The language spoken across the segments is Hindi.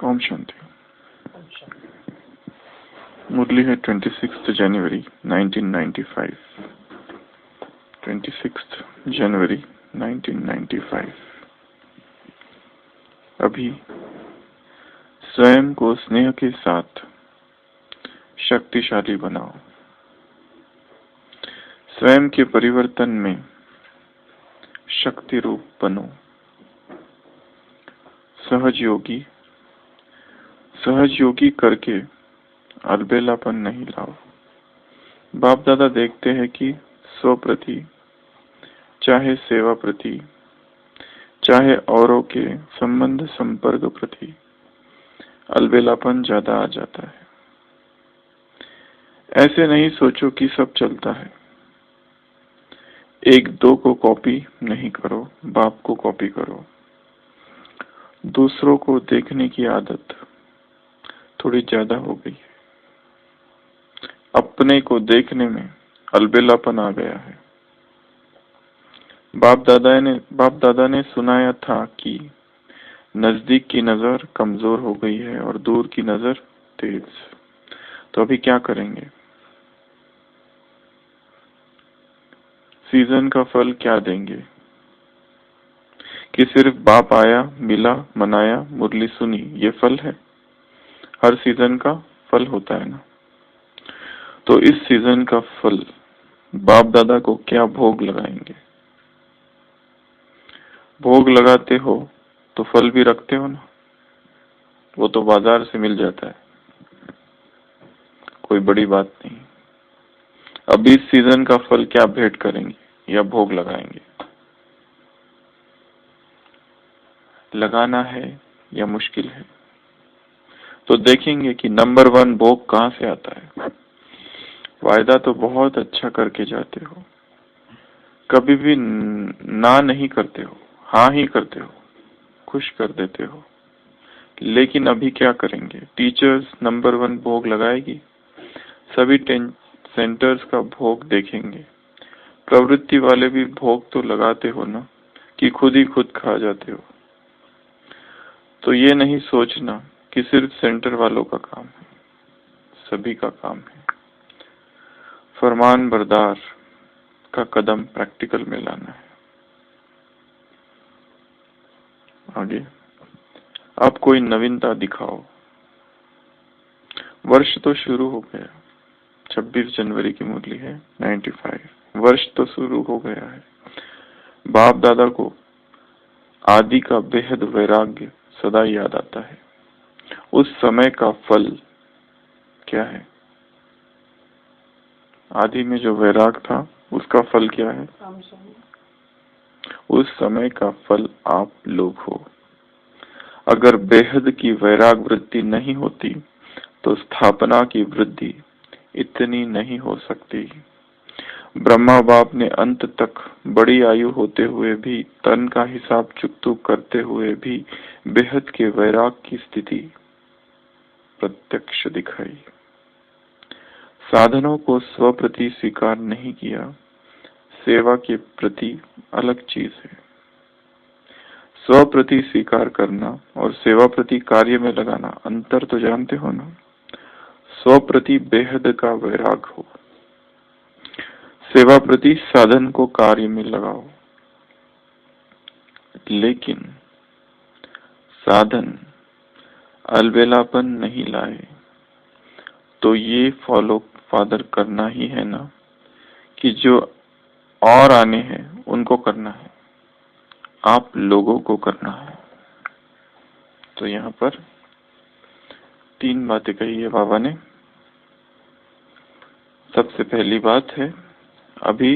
ओम शांति। मुरली है 26 जनवरी 1995। 26 जनवरी 1995। अभी स्वयं को स्नेह के साथ शक्तिशाली बनाओ। स्वयं के परिवर्तन में शक्ति रूप बनो। सहज योगी करके अलबेलापन नहीं लाओ। बाप दादा देखते हैं कि स्व प्रति, चाहे सेवा प्रति, चाहे औरों के संबंध संपर्क प्रति अलबेलापन ज्यादा आ जाता है। ऐसे नहीं सोचो कि सब चलता है। एक दो को कॉपी नहीं करो, बाप को कॉपी करो। दूसरों को देखने की आदत थोड़ी ज्यादा हो गई है। अपने को देखने में अलबेलापन आ गया है। बाप दादा ने सुनाया था कि नजदीक की नजर कमजोर हो गई है और दूर की नजर तेज। तो अभी क्या करेंगे? सीजन का फल क्या देंगे? कि सिर्फ बाप आया, मिला, मनाया, मुरली सुनी, ये फल है? हर सीजन का फल होता है ना। तो इस सीजन का फल बाप दादा को क्या भोग लगाएंगे? भोग लगाते हो तो फल भी रखते हो ना, वो तो बाजार से मिल जाता है, कोई बड़ी बात नहीं। अब इस सीजन का फल क्या भेंट करेंगे या भोग लगाएंगे? लगाना है या मुश्किल है? तो देखेंगे कि नंबर 1 भोग कहाँ से आता है। वायदा तो बहुत अच्छा करके जाते हो, कभी भी ना नहीं करते हो, हाँ ही करते हो, खुश कर देते हो। लेकिन अभी क्या करेंगे? टीचर्स नंबर 1 भोग लगाएगी, सभी सेंटर्स का भोग देखेंगे। प्रवृत्ति वाले भी भोग तो लगाते हो ना, कि खुद ही खुद खा जाते हो। तो ये नहीं सोचना कि सिर्फ सेंटर वालों का काम है, सभी का काम है। फरमान बरदार का कदम प्रैक्टिकल में लाना है। आगे आप कोई नवीनता दिखाओ। वर्ष तो शुरू हो गया। 26 जनवरी की मुरली है 95। वर्ष तो शुरू हो गया है। बाप दादा को आदि का बेहद वैराग्य सदा याद आता है। उस समय का फल क्या है? आदि में जो वैराग था उसका फल क्या है? उस समय का फल आप लोग हो। अगर बेहद की वैराग वृद्धि नहीं होती तो स्थापना की वृद्धि इतनी नहीं हो सकती। ब्रह्मा बाप ने अंत तक बड़ी आयु होते हुए भी, तन का हिसाब चुकतू करते हुए भी बेहद के वैराग की स्थिति प्रत्यक्ष दिखाई। साधनों को स्व प्रति स्वीकार नहीं किया। सेवा के प्रति अलग चीज है। स्व प्रति स्वीकार करना और सेवा प्रति कार्य में लगाना अंतर तो जानते हो ना। स्व प्रति बेहद का वैराग हो, सेवा प्रति साधन को कार्य में लगाओ। लेकिन साधन अलबेलापन नहीं लाए तो ये फॉलो फादर करना ही है ना, कि जो और आने हैं उनको करना है, आप लोगों को करना है। तो यहाँ पर 3 बातें कही है बाबा ने। सबसे पहली बात है, अभी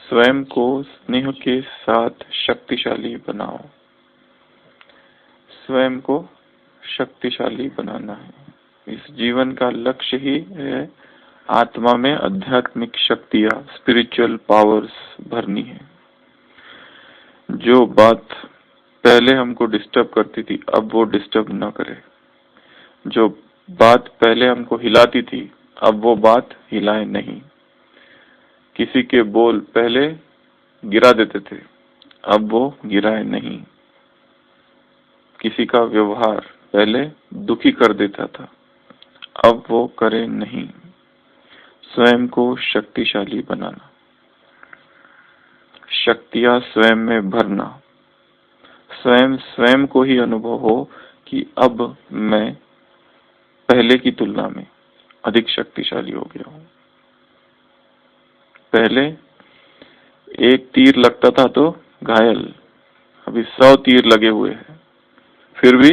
स्वयं को स्नेह के साथ शक्तिशाली बनाओ। स्वयं को शक्तिशाली बनाना है। इस जीवन का लक्ष्य ही है आत्मा में आध्यात्मिक शक्तियां, स्पिरिचुअल पावर्स भरनी है। जो बात पहले हमको डिस्टर्ब करती थी अब वो डिस्टर्ब ना करे। जो बात पहले हमको हिलाती थी अब वो बात हिलाए नहीं। किसी के बोल पहले गिरा देते थे अब वो गिराए नहीं। किसी का व्यवहार पहले दुखी कर देता था, अब वो करे नहीं। स्वयं को शक्तिशाली बनाना, शक्तियां स्वयं में भरना, स्वयं स्वयं को ही अनुभव हो कि अब मैं पहले की तुलना में अधिक शक्तिशाली हो गया हूं। पहले एक तीर लगता था तो घायल, अभी 100 तीर लगे हुए हैं फिर भी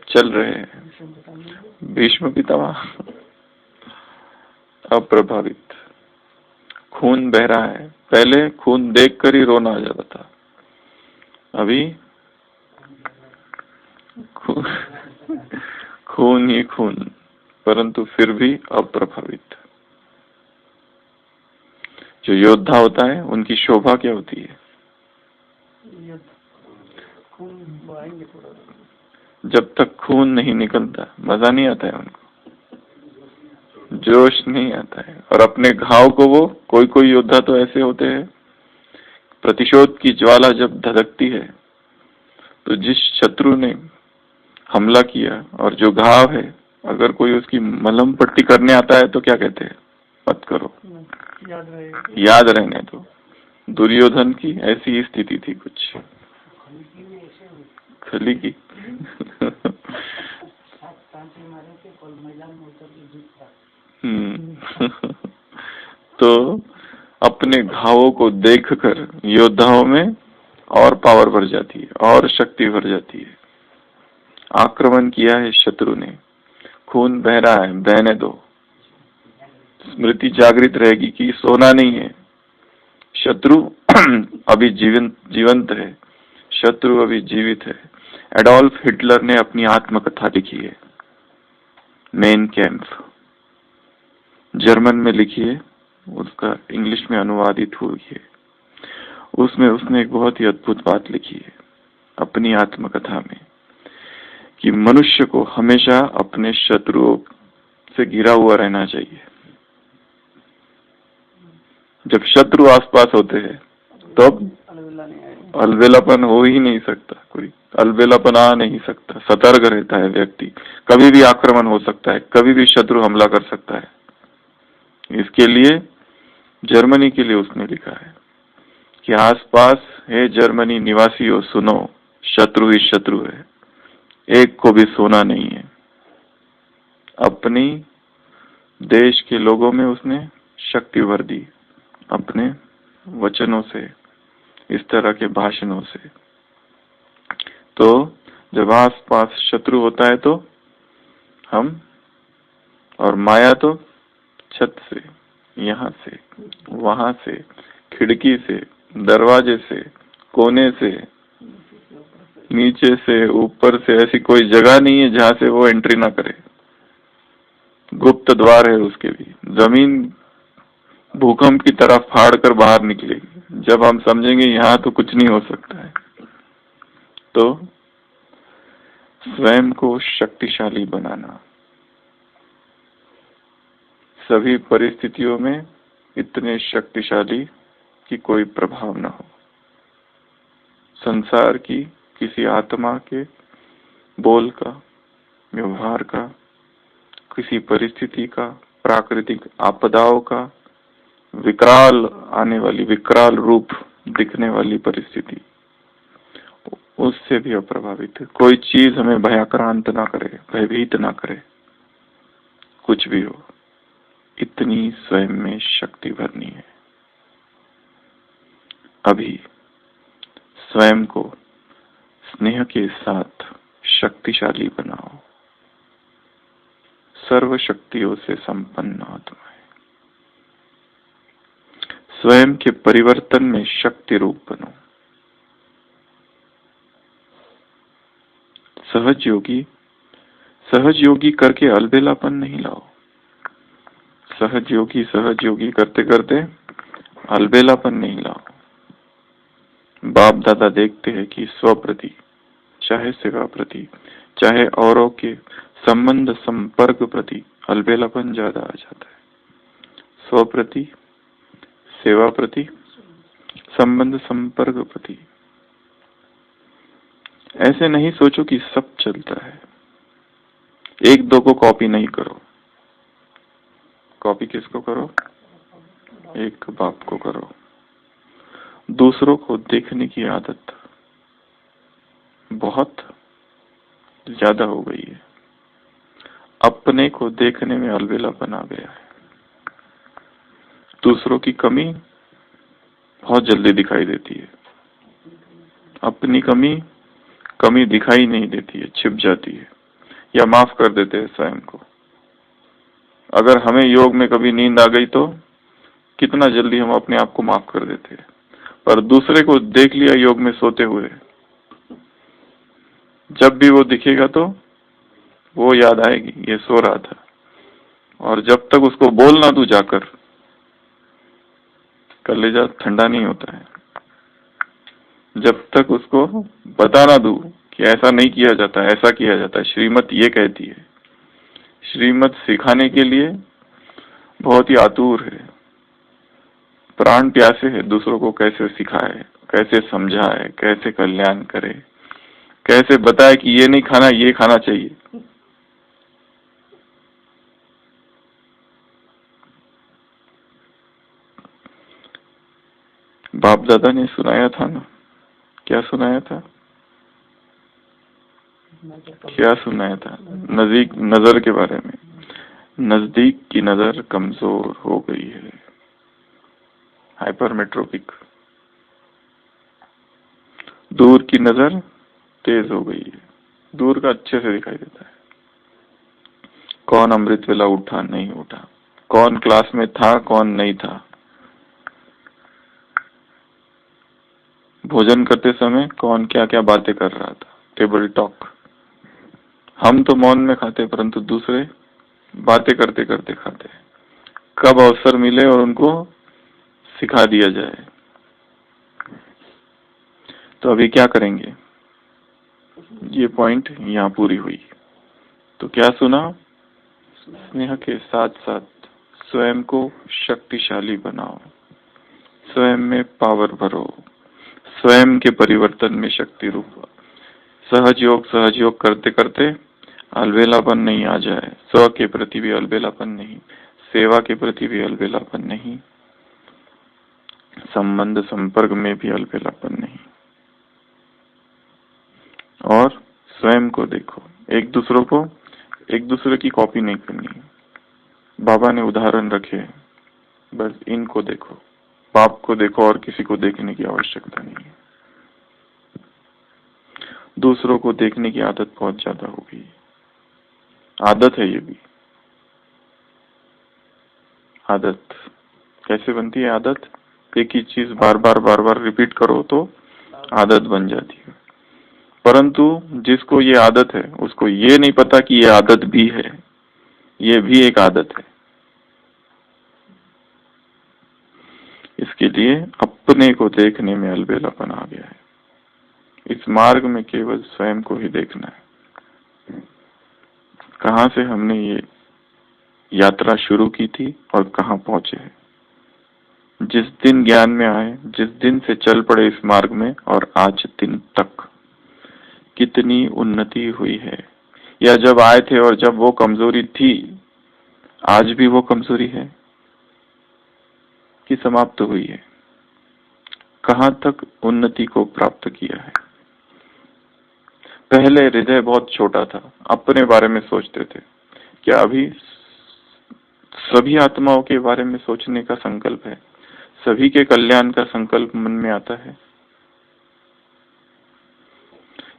चल रहे हैं। भीष्म पितामह अप्रभावित। खून बह रहा है, पहले खून देखकर ही रोना आ जाता था, अभी खून ही खून, परंतु फिर भी अप्रभावित। जो योद्धा होता है उनकी शोभा क्या होती है? जब तक खून नहीं निकलता मजा नहीं आता है उनको, जोश नहीं आता है। और अपने घाव को वो कोई कोई योद्धा तो ऐसे होते हैं, प्रतिशोध की ज्वाला जब धधकती है तो जिस शत्रु ने हमला किया और जो घाव है, अगर कोई उसकी मलहम पट्टी करने आता है तो क्या कहते हैं? मत करो, याद रहने दो। दुर्योधन की ऐसी ही स्थिति थी कुछ, खली की तो अपने घावों को देखकर योद्धाओं में और पावर भर जाती है और शक्ति भर जाती है। आक्रमण किया है शत्रु ने, खून बह रहा है, बहने दो। स्मृति जागृत रहेगी कि सोना नहीं है, शत्रु अभी जीवंत है, शत्रु अभी जीवित है। एडोल्फ हिटलर ने अपनी आत्मकथा लिखी है, मेन कैंप, जर्मन में लिखी है, उसका इंग्लिश में अनुवादित हुई है। उसमें उसने एक बहुत ही अद्भुत बात लिखी है अपनी आत्मकथा में, कि मनुष्य को हमेशा अपने शत्रुओं से घिरा हुआ रहना चाहिए। जब शत्रु आसपास होते हैं तो अलबेलापन हो ही नहीं सकता, कोई अलबेलापन आ नहीं सकता, सतर्क रहता है व्यक्ति। कभी भी आक्रमण हो सकता है, कभी भी शत्रु हमला कर सकता है। इसके लिए जर्मनी के लिए उसने लिखा है कि आसपास है जर्मनी निवासियों, सुनो, शत्रु ही शत्रु है, एक को भी सोना नहीं है। अपनी देश के लोगों में उसने शक्ति भर दी अपने वचनों से, इस तरह के भाषणों से। तो जब आसपास शत्रु होता है तो हम, और माया तो छत से, यहाँ से, वहां से, खिड़की से, दरवाजे से, कोने से, नीचे से, ऊपर से, ऐसी कोई जगह नहीं है जहां से वो एंट्री ना करे। गुप्त द्वार है उसके भी। जमीन भूकंप की तरह फाड़ कर बाहर निकलेगी जब हम समझेंगे यहाँ तो कुछ नहीं हो सकता है। तो स्वयं को शक्तिशाली बनाना, सभी परिस्थितियों में इतने शक्तिशाली कि कोई प्रभाव न हो। संसार की किसी आत्मा के बोल का, व्यवहार का, किसी परिस्थिति का, प्राकृतिक आपदाओं का, विकराल आने वाली, विकराल रूप दिखने वाली परिस्थिति, उससे भी अप्रभावित है। कोई चीज हमें भयाक्रांत ना करे, भयभीत ना करे, कुछ भी हो, इतनी स्वयं में शक्ति भरनी है। अभी स्वयं को स्नेह के साथ शक्तिशाली बनाओ। सर्व शक्तियों से संपन्न आत्मा है। स्वयं के परिवर्तन में शक्ति रूप बनो। सहज योगी करके अलबेलापन नहीं लाओ। सहज योगी करते करते अलबेलापन नहीं लाओ। बाप दादा देखते हैं कि स्व प्रति, चाहे सेवा प्रति, चाहे औरों के संबंध संपर्क प्रति अलबेलापन ज्यादा आ जाता है। स्व प्रति, सेवा प्रति, संबंध संपर्क प्रति। ऐसे नहीं सोचो कि सब चलता है, एक दो को कॉपी नहीं करो। कॉपी किसको करो? एक बाप को करो। दूसरों को देखने की आदत बहुत ज्यादा हो गई है। अपने को देखने में अलबेलापन आ गया है। दूसरों की कमी बहुत जल्दी दिखाई देती है। अपनी कमी दिखाई नहीं देती है, छिप जाती है या माफ कर देते हैं स्वयं को। अगर हमें योग में कभी नींद आ गई तो कितना जल्दी हम अपने आप को माफ कर देते हैं, पर दूसरे को देख लिया योग में सोते हुए, जब भी वो दिखेगा तो वो याद आएगी ये सो रहा था। और जब तक उसको बोल ना दूं जाकर, कलेजा ठंडा नहीं होता है। जब तक उसको बता ना दूं कि ऐसा नहीं किया जाता, ऐसा किया जाता है, श्रीमत ये कहती है। श्रीमत सिखाने के लिए बहुत ही आतुर है, प्राण प्यासे है, दूसरों को कैसे सिखाए, कैसे समझाए, कैसे कल्याण करे, कैसे बताए कि ये नहीं खाना, ये खाना चाहिए। बाप दादा ने सुनाया था ना, क्या सुनाया था? क्या सुनाया था? नजदीक नजर के बारे में। नजदीक की नजर कमजोर हो गई है, हाइपरमेट्रोपिक। दूर की नजर तेज हो गई है, दूर का अच्छे से दिखाई देता है। कौन अमृत वेला उठा, नहीं उठा, कौन क्लास में था, कौन नहीं था, भोजन करते समय कौन क्या क्या बातें कर रहा था, टेबल टॉक। हम तो मौन में खाते, परंतु दूसरे बातें करते करते खाते। कब अवसर मिले और उनको सिखा दिया जाए। तो अभी क्या करेंगे? ये पॉइंट यहाँ पूरी हुई। तो क्या सुना? स्नेह के साथ साथ स्वयं को शक्तिशाली बनाओ, स्वयं में पावर भरो, स्वयं के परिवर्तन में शक्ति रूप। सहज योग करते करते अलबेलापन नहीं आ जाए, स्व के प्रति भी अलबेलापन नहीं, सेवा के प्रति भी अलबेलापन नहीं, संबंध संपर्क में भी अलबेलापन नहीं। और स्वयं को देखो, एक दूसरे की कॉपी नहीं करनी। बाबा ने उदाहरण रखे, बस इनको देखो, बाप को देखो और किसी को देखने की आवश्यकता नहीं है। दूसरों को देखने की आदत बहुत ज्यादा हो गई। आदत है ये भी। आदत कैसे बनती है? आदत एक ही चीज बार बार रिपीट करो तो आदत बन जाती है। परंतु जिसको ये आदत है उसको ये नहीं पता कि ये आदत भी है, ये भी एक आदत है। इसके लिए अपने को देखने में अलबेलापन आ गया है। इस मार्ग में केवल स्वयं को ही देखना है। कहाँ से हमने ये यात्रा शुरू की थी और कहाँ पहुंचे हैं। जिस दिन ज्ञान में आए, जिस दिन से चल पड़े इस मार्ग में और आज दिन तक कितनी उन्नति हुई है, या जब आए थे और जब वो कमजोरी थी, आज भी वो कमजोरी है कि समाप्त हुई है? कहाँ तक उन्नति को प्राप्त किया है? पहले हृदय बहुत छोटा था, अपने बारे में सोचते थे। क्या अभी सभी आत्माओं के बारे में सोचने का संकल्प है? सभी के कल्याण का संकल्प मन में आता है?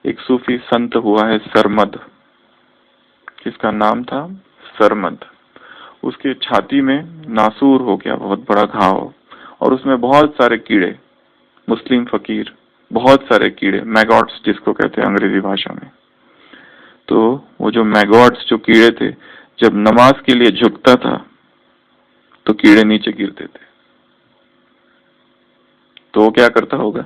एक सूफी संत हुआ है सरमद, जिसका नाम था सरमद। उसके छाती में नासूर हो गया, बहुत बड़ा घाव, और उसमें बहुत सारे कीड़े। मुस्लिम फकीर, बहुत सारे कीड़े, मैगॉट्स जिसको कहते हैं अंग्रेजी भाषा में। तो वो जो मैगॉट्स, जो कीड़े थे, जब नमाज के लिए झुकता था तो कीड़े नीचे गिरते थे। तो वो क्या करता होगा?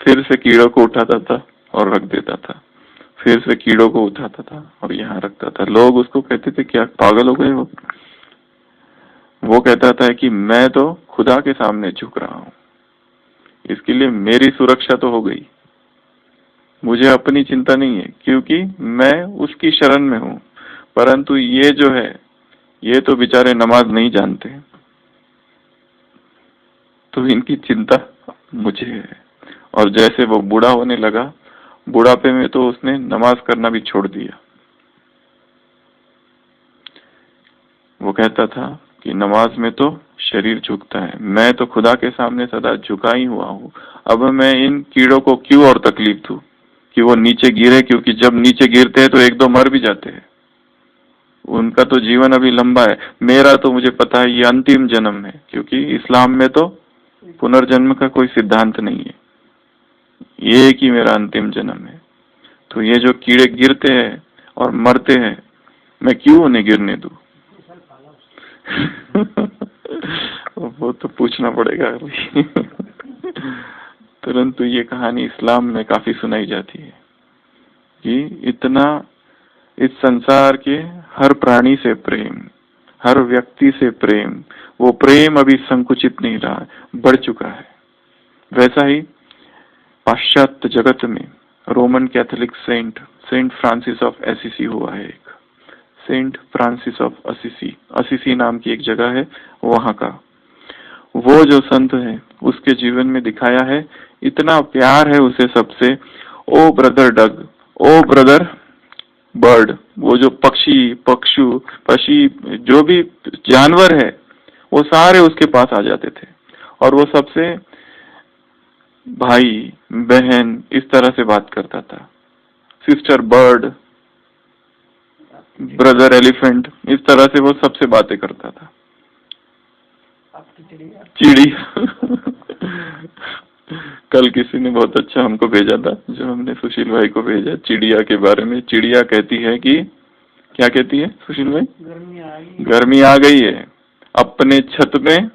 फिर से कीड़ों को उठाता था और रख देता था, फिर से कीड़ों को उठाता था और यहाँ रखता था। लोग उसको कहते थे क्या पागल हो गए हो? वो कहता था कि मैं तो खुदा के सामने झुक रहा हूँ, इसके लिए मेरी सुरक्षा तो हो गई। मुझे अपनी चिंता नहीं है क्योंकि मैं उसकी शरण में हूँ। परंतु ये जो है, ये तो बेचारे नमाज नहीं जानते, तो इनकी चिंता मुझे है। और जैसे वो बूढ़ा होने लगा, बुढ़ापे में तो उसने नमाज करना भी छोड़ दिया। वो कहता था कि नमाज में तो शरीर झुकता है, मैं तो खुदा के सामने सदा झुका ही हुआ हूँ। अब मैं इन कीड़ों को क्यों और तकलीफ दूं कि वो नीचे गिरे, क्योंकि जब नीचे गिरते हैं तो एक दो मर भी जाते हैं। उनका तो जीवन अभी लंबा है, मेरा तो मुझे पता है ये अंतिम जन्म है, क्योंकि इस्लाम में तो पुनर्जन्म का कोई सिद्धांत नहीं है, ये एक ही मेरा अंतिम जन्म है। तो ये जो कीड़े गिरते हैं और मरते हैं, मैं क्यों उन्हें गिरने दूं? वो तो पूछना पड़ेगा अभी। परंतु ये कहानी इस्लाम में काफी सुनाई जाती है कि इतना इस संसार के हर प्राणी से प्रेम, हर व्यक्ति से प्रेम, वो प्रेम अभी संकुचित नहीं रहा, बढ़ चुका है। वैसा ही पाश्चात्य जगत में Roman Catholic saint Francis of Assisi हुआ है। एक saint Francis of Assisi, Assisi नाम की एक जगह है, वहां का वो जो संत है, उसके जीवन में दिखाया है, इतना प्यार है उसे सबसे। ओ ब्रदर डग, ओ ब्रदर बर्ड, वो जो पक्षी जो भी जानवर है, वो सारे उसके पास आ जाते थे और वो सबसे भाई बहन इस तरह से बात करता था। सिस्टर बर्ड, ब्रदर एलिफेंट, इस तरह से वो सबसे बातें करता था। चिड़िया। कल किसी ने बहुत अच्छा हमको भेजा था, जो हमने सुशील भाई को भेजा, चिड़िया के बारे में। चिड़िया कहती है कि, क्या कहती है सुशील भाई? गर्मी आ गई है, अपने छत में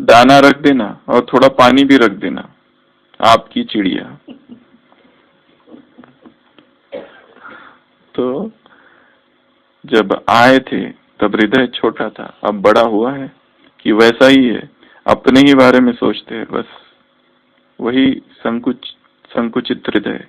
दाना रख देना और थोड़ा पानी भी रख देना, आपकी चिड़िया। तो जब आए थे तब हृदय छोटा था, अब बड़ा हुआ है कि वैसा ही है, अपने ही बारे में सोचते हैं बस। वही संकुचित हृदय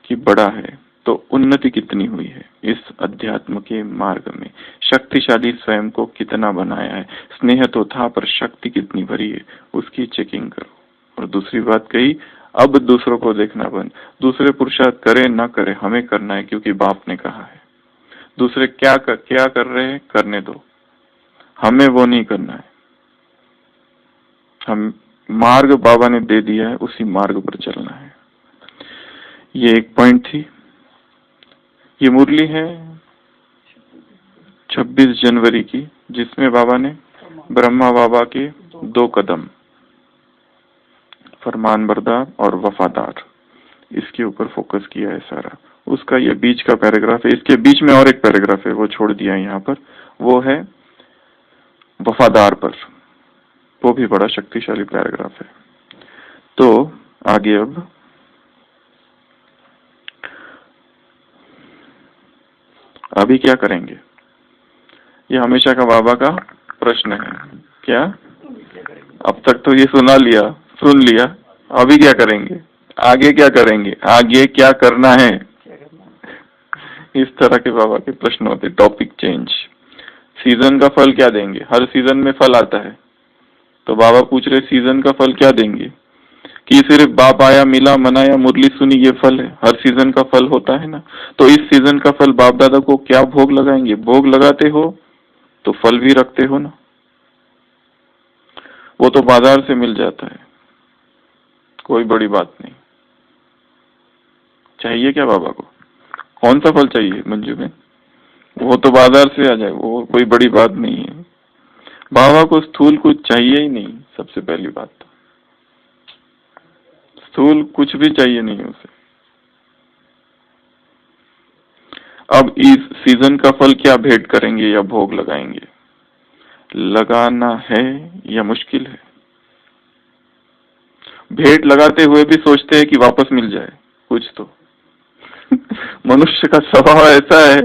कि बड़ा है। तो उन्नति कितनी हुई है इस अध्यात्म के मार्ग में, शक्तिशाली स्वयं को कितना बनाया है। स्नेह तो था पर शक्ति कितनी भरी है, उसकी चेकिंग करो। और दूसरी बात कही, अब दूसरों को देखना बंद। दूसरे पुरुषार्थ करे ना करे, हमें करना है क्योंकि बाप ने कहा है। दूसरे क्या कर रहे हैं, करने दो, हमें वो नहीं करना है। हम मार्ग बाबा ने दे दिया है, उसी मार्ग पर चलना है। ये एक पॉइंट थी। ये मुरली है 26 जनवरी की, जिसमें बाबा ने ब्रह्मा बाबा के 2 कदम, फरमान बरदार और वफादार, इसके ऊपर फोकस किया है सारा। उसका ये बीच का पैराग्राफ है, इसके बीच में और एक पैराग्राफ है, वो छोड़ दिया है यहाँ पर, वो है वफादार पर, वो भी बड़ा शक्तिशाली पैराग्राफ है। तो आगे अब अभी क्या करेंगे, ये हमेशा का बाबा का प्रश्न है। क्या अब तक तो ये सुन लिया, अभी क्या करेंगे, आगे क्या करेंगे, आगे क्या करना है, इस तरह के बाबा के प्रश्न होते। Topic change. सीजन का फल क्या देंगे, हर सीजन में फल आता है, तो बाबा पूछ रहे सीजन का फल क्या देंगे, कि सिर्फ बाप आया, मिला, मनाया, मुरली सुनी, ये फल है? हर सीजन का फल होता है ना। तो इस सीजन का फल बाप दादा को क्या भोग लगाएंगे? भोग लगाते हो तो फल भी रखते हो ना, वो तो बाजार से मिल जाता है, कोई बड़ी बात नहीं। चाहिए क्या बाबा को, कौन सा फल चाहिए मंजू में, वो तो बाजार से आ जाए, वो कोई बड़ी बात नहीं है। बाबा को स्थूल कुछ चाहिए ही नहीं, सबसे पहली बात तो स्थूल कुछ भी चाहिए नहीं उसे। अब इस सीजन का फल क्या भेंट करेंगे या भोग लगाएंगे, लगाना है या मुश्किल है? भेंट लगाते हुए भी सोचते हैं कि वापस मिल जाए कुछ तो। मनुष्य का स्वभाव ऐसा है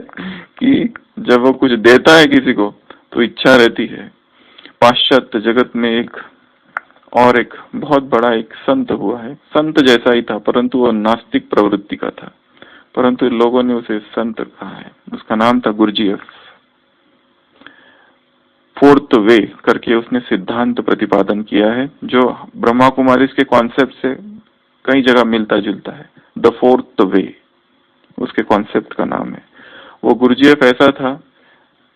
कि जब वो कुछ देता है किसी को तो इच्छा रहती है। पाश्चात्य जगत में एक और एक बहुत बड़ा एक संत हुआ है, संत जैसा ही था परंतु वो नास्तिक प्रवृत्ति का था, परंतु लोगों ने उसे संत कहा है। उसका नाम था गुरजीएफ। फोर्थ वे करके उसने सिद्धांत प्रतिपादन किया है जो ब्रह्मा कुमारी के कॉन्सेप्ट से कई जगह मिलता जुलता है। द फोर्थ वे उसके कॉन्सेप्ट का नाम है। वो गुरजीएफ ऐसा था,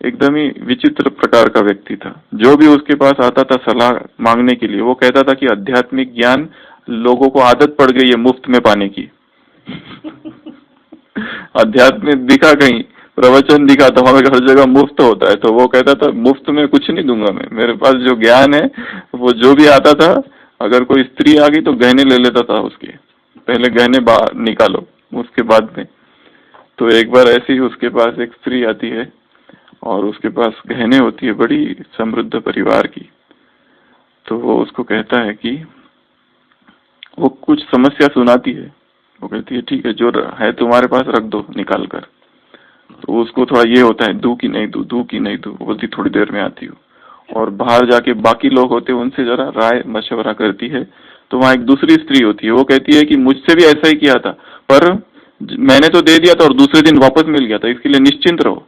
एकदम ही विचित्र प्रकार का व्यक्ति था। जो भी उसके पास आता था सलाह मांगने के लिए, वो कहता था कि आध्यात्मिक ज्ञान लोगों को आदत पड़ गई है मुफ्त में पाने की। आध्यात्मिक दिखा कहीं प्रवचन दिखा तो हमें हर जगह मुफ्त होता है, तो वो कहता था मुफ्त में कुछ नहीं दूंगा मैं, मेरे पास जो ज्ञान है वो जो भी आता था, अगर कोई स्त्री आ गई तो गहने ले लेता था उसके, पहले गहने बाहर निकालो उसके बाद में। तो एक बार ऐसी ही उसके पास एक स्त्री आती है और उसके पास गहने होती है, बड़ी समृद्ध परिवार की। तो वो उसको कहता है कि वो कुछ समस्या सुनाती है, वो कहती है ठीक है जो है तुम्हारे पास रख दो निकाल कर। तो उसको थोड़ा ये होता है दूं कि नहीं दूं, दूं कि नहीं दूं, बोलती थोड़ी देर में आती हूँ। और बाहर जाके बाकी लोग होते हैं उनसे जरा राय मशवरा करती है। तो वहाँ एक दूसरी स्त्री होती है, वो कहती है कि मुझसे भी ऐसा ही किया था, पर मैंने तो दे दिया था और दूसरे दिन वापस मिल गया था, इसके लिए निश्चिंत रहो।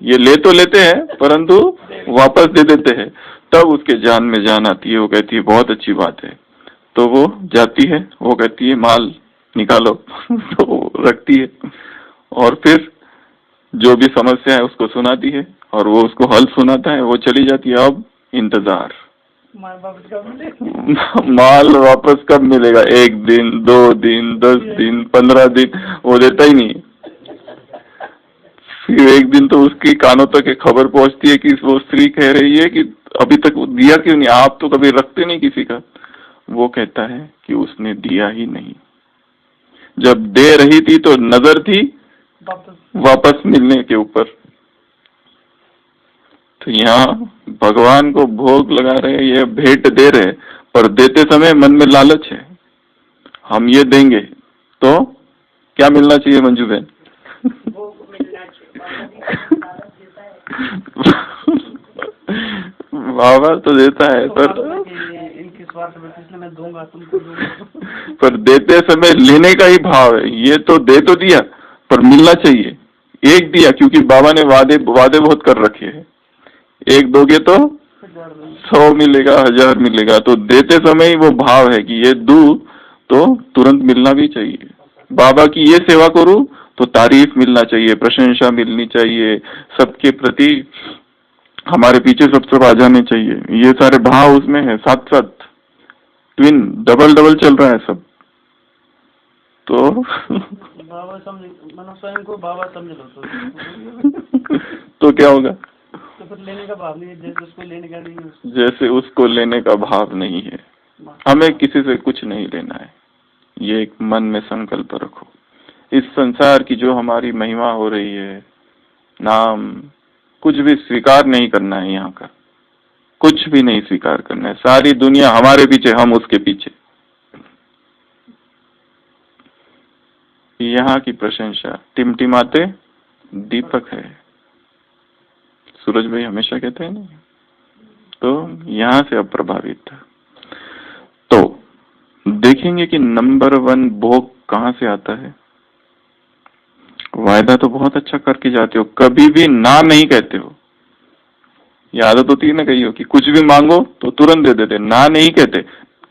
ये ले तो लेते हैं परंतु वापस दे देते हैं। तब उसके जान में जान आती है, वो कहती है बहुत अच्छी बात है। तो वो जाती है, वो कहती है माल निकालो। तो रखती है और फिर जो भी समस्या है उसको सुनाती है और वो उसको हल सुनाता है, वो चली जाती है। अब इंतजार माल वापस कब मिलेगा, 1 दिन 2 दिन 10 दिन 15 दिन, वो देता ही नहीं। फिर एक दिन तो उसकी कानों तक एक खबर पहुंचती है कि वो स्त्री कह रही है कि अभी तक दिया क्यों नहीं, आप तो कभी रखते नहीं किसी का। वो कहता है कि उसने दिया ही नहीं, जब दे रही थी तो नजर थी वापस मिलने के ऊपर। तो यहाँ भगवान को भोग लगा रहे, ये भेंट दे रहे, पर देते समय मन में लालच है, हम ये देंगे तो क्या मिलना चाहिए मंजू बहन? बाबा तो देता है मैं दूंगा तुमको दूंगा। पर देते समय लेने का ही भाव है। ये तो दे तो दिया पर मिलना चाहिए। एक दिया क्योंकि बाबा ने वादे बहुत कर रखे हैं, एक दोगे तो 100 मिलेगा 1000 मिलेगा। तो देते समय ही वो भाव है कि ये दूं तो तुरंत मिलना भी चाहिए। बाबा की ये सेवा करूं तो तारीफ मिलना चाहिए, प्रशंसा मिलनी चाहिए, सबके प्रति हमारे पीछे सब आ जाने चाहिए। ये सारे भाव उसमें है, साथ साथ ट्विन डबल चल रहा है सब। तो बाबा समझ, मतलब स्वयं को बाबा समझ लो तो क्या होगा? तो फिर लेने का भाव नहीं है, जैसे उसको लेने का नहीं है, जैसे उसको लेने का भाव नहीं है। हमें किसी से कुछ नहीं लेना है, ये एक मन में संकल्प रखो। इस संसार की जो हमारी महिमा हो रही है, नाम कुछ भी स्वीकार नहीं करना है, यहाँ का कुछ भी नहीं स्वीकार करना है। सारी दुनिया हमारे पीछे, हम उसके पीछे। यहाँ की प्रशंसा टिमटिमाते दीपक है, सूरज भाई हमेशा कहते हैं ना। तो यहाँ से अब प्रभावित था। तो देखेंगे कि नंबर 1 भोग कहाँ से आता है। वायदा तो बहुत अच्छा करके जाते हो, कभी भी ना नहीं कहते हो। ये आदत होती है ना कहीं हो कि कुछ भी मांगो तो तुरंत दे देते, ना नहीं कहते,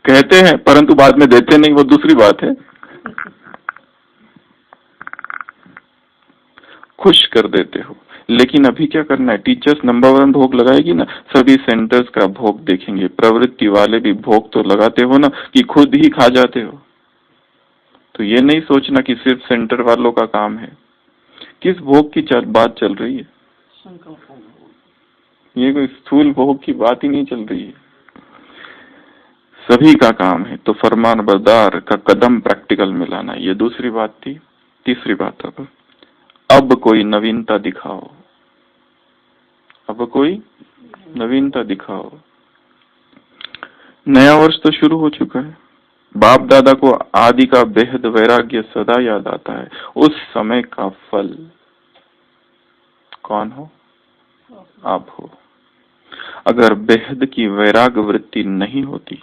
कहते हैं परंतु बाद में देते नहीं, वो दूसरी बात है। खुश कर देते हो। लेकिन अभी क्या करना है, टीचर्स नंबर 1 भोग लगाएगी ना, सभी सेंटर्स का भोग देखेंगे। प्रवृत्ति वाले भी भोग तो लगाते हो ना कि खुद ही खा जाते हो। तो ये नहीं सोचना कि सिर्फ सेंटर वालों का काम है। किस भोग की बात चल रही है? ये कोई स्थूल भोग की बात ही नहीं चल रही है, सभी का काम है। तो फरमान बरदार का कदम प्रैक्टिकल मिलाना, ये दूसरी बात थी। तीसरी बात, अब कोई नवीनता दिखाओ, अब कोई नवीनता दिखाओ। नया वर्ष तो शुरू हो चुका है। बाप दादा को आदि का बेहद वैराग्य सदा याद आता है। उस समय का फल कौन हो? आप हो। अगर बेहद की वैराग वृत्ति नहीं होती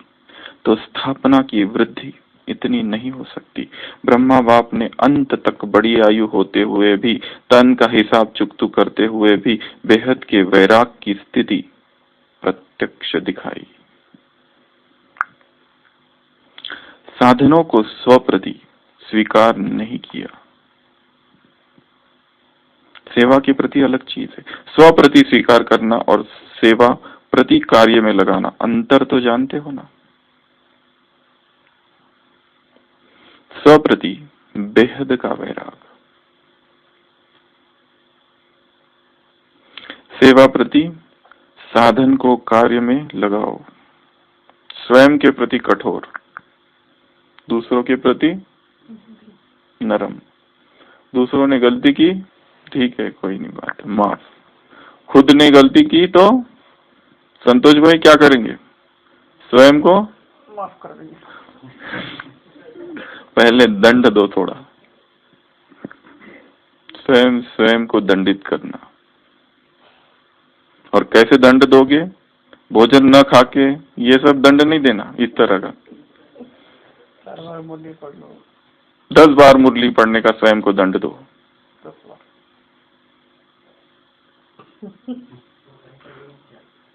तो स्थापना की वृद्धि इतनी नहीं हो सकती। ब्रह्मा बाप ने अंत तक बड़ी आयु होते हुए भी, तन का हिसाब चुकतू करते हुए भी बेहद के वैराग की स्थिति प्रत्यक्ष दिखाई। साधनों को स्वप्रति स्वीकार नहीं किया। सेवा के प्रति अलग चीज है। स्वप्रति स्वीकार करना और सेवा प्रति कार्य में लगाना, अंतर तो जानते हो ना। स्वप्रति बेहद का वैराग, सेवा प्रति साधन को कार्य में लगाओ, स्वयं के प्रति कठोर, दूसरों के प्रति नरम। दूसरों ने गलती की, ठीक है कोई नहीं बात, माफ। खुद ने गलती की तो संतोष भाई क्या करेंगे? स्वयं को माफ कर देंगे। पहले दंड दो थोड़ा, स्वयं को दंडित करना। और कैसे दंड दोगे? भोजन न खाके ये सब दंड नहीं देना इस तरह का। 4 बार मुरली पढ़ लो, 10 बार मुरली पढ़ने का स्वयं को दंड दो। 10 बार।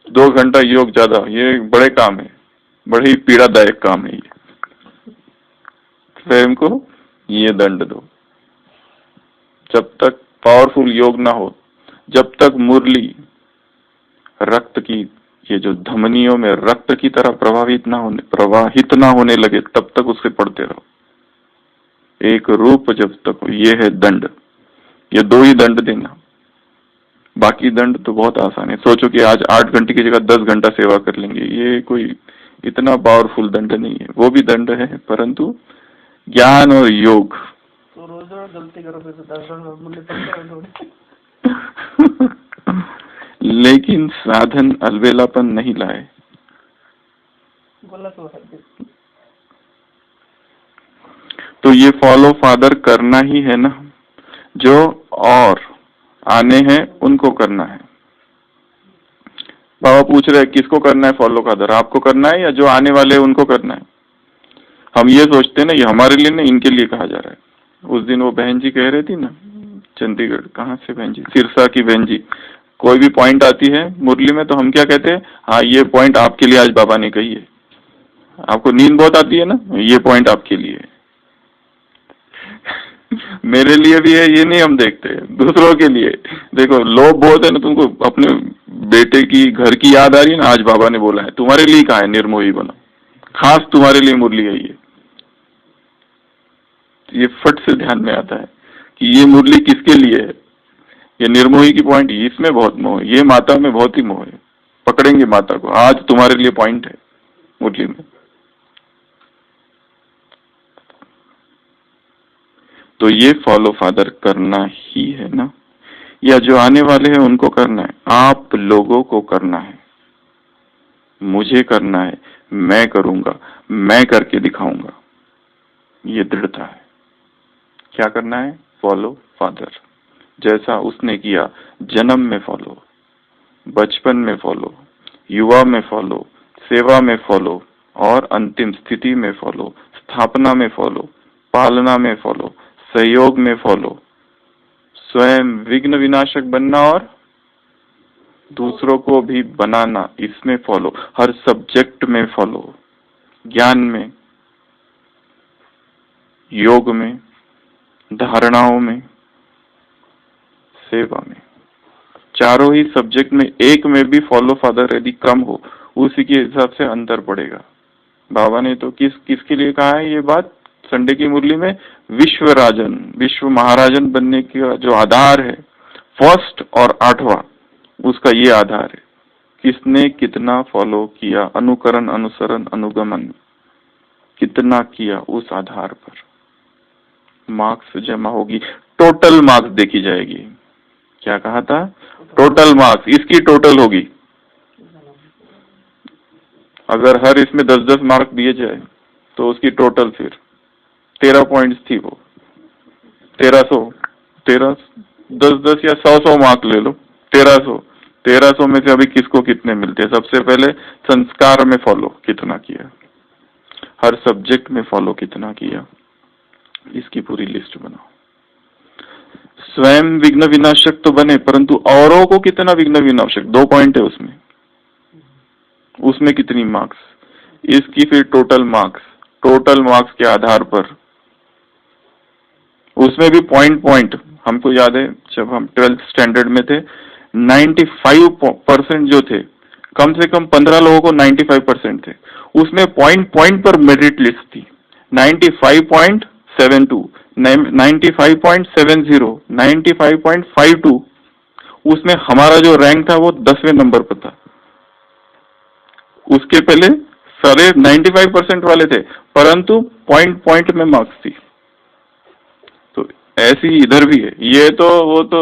2 घंटा योग ज्यादा, ये बड़े काम है, बड़े ही पीड़ादायक काम है ये। स्वयं को ये दंड दो। जब तक पावरफुल योग ना हो, जब तक मुरली रक्त की, ये जो धमनियों में रक्त की तरह प्रवाहित ना होने लगे, तब तक उसे पढ़ते रहो। एक रूप जब तक, ये है दंड। ये 2 ही दंड देना, बाकी दंड तो बहुत आसान है। सोचो कि आज 8 घंटे की जगह 10 घंटा सेवा कर लेंगे, ये कोई इतना पावरफुल दंड नहीं है। वो भी दंड है, परंतु ज्ञान और योग। तो रोज गलती करो, फिर 10 बार मुरली पढ़ते रहो। लेकिन साधन अलबेलापन नहीं लाए। बोला तो है। तो ये फॉलो फादर करना ही है ना, जो और आने हैं उनको करना है। बाबा पूछ रहे हैं किसको करना है फॉलो फादर, आपको करना है या जो आने वाले हैं उनको करना है? हम ये सोचते हैं ना ये हमारे लिए नहीं, इनके लिए कहा जा रहा है। उस दिन वो बहन जी कह रही थी ना, चंडीगढ़, कहाँ से बहन जी, सिरसा की बहन जी, कोई भी पॉइंट आती है मुरली में तो हम क्या कहते हैं, हाँ ये पॉइंट आपके लिए आज बाबा ने कही है। आपको नींद बहुत आती है ना, ये पॉइंट आपके लिए है। मेरे लिए भी है, ये नहीं हम देखते, दूसरों के लिए। देखो लोभ बहुत है ना, तुमको अपने बेटे की, घर की याद आ रही है ना, आज बाबा ने बोला है तुम्हारे लिए कहा है निर्मोही बनो, खास तुम्हारे लिए मुरली है ये फट से ध्यान में आता है कि ये मुरली किसके लिए है। ये निर्मोही की पॉइंट, इसमें बहुत मोह है, ये माता में बहुत ही मोह है, पकड़ेंगे माता को। आज तुम्हारे लिए पॉइंट है मुरली में। तो ये फॉलो फादर करना ही है ना, या जो आने वाले हैं उनको करना है, आप लोगों को करना है, मुझे करना है, मैं करूंगा, मैं करके दिखाऊंगा, ये दृढ़ता है। क्या करना है? फॉलो फादर, जैसा उसने किया, जन्म में फॉलो, बचपन में फॉलो, युवा में फॉलो, सेवा में फॉलो, और अंतिम स्थिति में फॉलो, स्थापना में फॉलो, पालना में फॉलो, सहयोग में फॉलो, स्वयं विघ्न विनाशक बनना और दूसरों को भी बनाना, इसमें फॉलो, हर सब्जेक्ट में फॉलो, ज्ञान में, योग में, धारणाओं में, सेवा में, चारों ही सब्जेक्ट में एक में भी फॉलो फादर यदि कम हो, उसी के हिसाब से अंतर पड़ेगा। बाबा ने तो किसके लिए कहा है ये बात संडे की मुरली में? विश्व राजन, विश्व महाराजन बनने का जो आधार है, फर्स्ट और 8वां, उसका ये आधार है, किसने कितना फॉलो किया, अनुकरण, अनुसरण, अनुगमन कितना किया, उस आधार पर मार्क्स जमा होगी, टोटल मार्क्स देखी जाएगी। क्या कहा था? टोटल मार्क्स, इसकी टोटल होगी। अगर हर इसमें 10-10 मार्क दिए जाए तो उसकी टोटल फिर 13 पॉइंट्स थी, वो 1300 10-10 या 100 मार्क ले लो, 1300 में से अभी किसको कितने मिलते हैं? सबसे पहले संस्कार में फॉलो कितना किया, हर सब्जेक्ट में फॉलो कितना किया, इसकी पूरी लिस्ट बनाओ। स्वयं विघ्न विनाशक तो बने, परंतु औरों को कितना विघ्न विनाशक, 2 पॉइंट है उसमें, उसमें कितनी मार्क्स, इसकी फिर टोटल मार्क्स के आधार पर, उसमें भी पॉइंट हमको याद है जब हम 12th स्टैंडर्ड में थे 95% जो थे, कम से कम 15 लोगों को 95% थे, उसमें पॉइंट पर मेरिट लिस्ट थी 95.72, 95.70, 95.52, उसमें हमारा जो रैंक था वो 10वें नंबर पर था। उसके पहले सारे 95% वाले थे, परंतु पॉइंट में मार्क्स थी। तो ऐसी इधर भी है। ये तो वो तो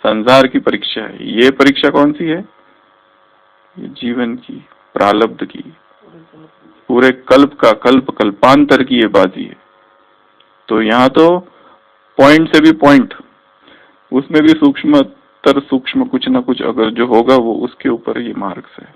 संसार की परीक्षा है, ये परीक्षा कौन सी है, ये जीवन की, प्रारब्ध की, पूरे कल्पांतर की ये बाजी है। तो यहाँ तो पॉइंट से भी पॉइंट, उसमें भी सूक्ष्म कुछ ना कुछ अगर जो होगा वो उसके ऊपर ये मार्क्स है।